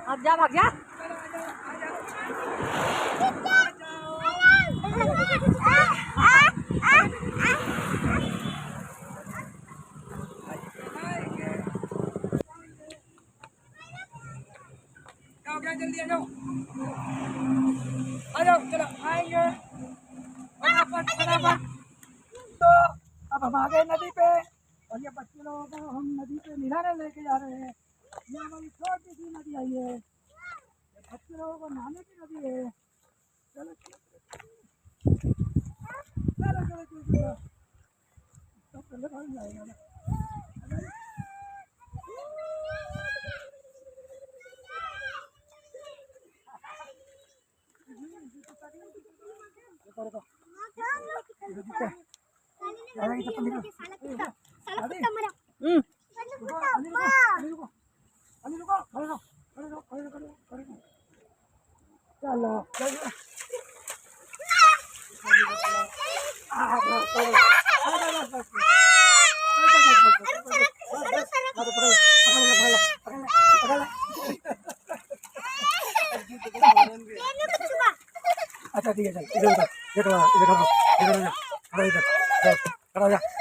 भाग जा भाग जा। जल्दी आ जाओ चलो आएंगे फटाफट फटाफट। तो अब हम आ गए नदी पे और ये बच्चे लोगों को हम नदी पे नहाने लेके जा रहे हैं। ये हमारी छोटी सी नदी आई है, बच्चे लोगों को नहाने की नदी है। चलो चलो चलो चलो सब पहले भाग जाएगा ना। अच्छा ठीक है चल इधर इधर इधर इधर इधर इधर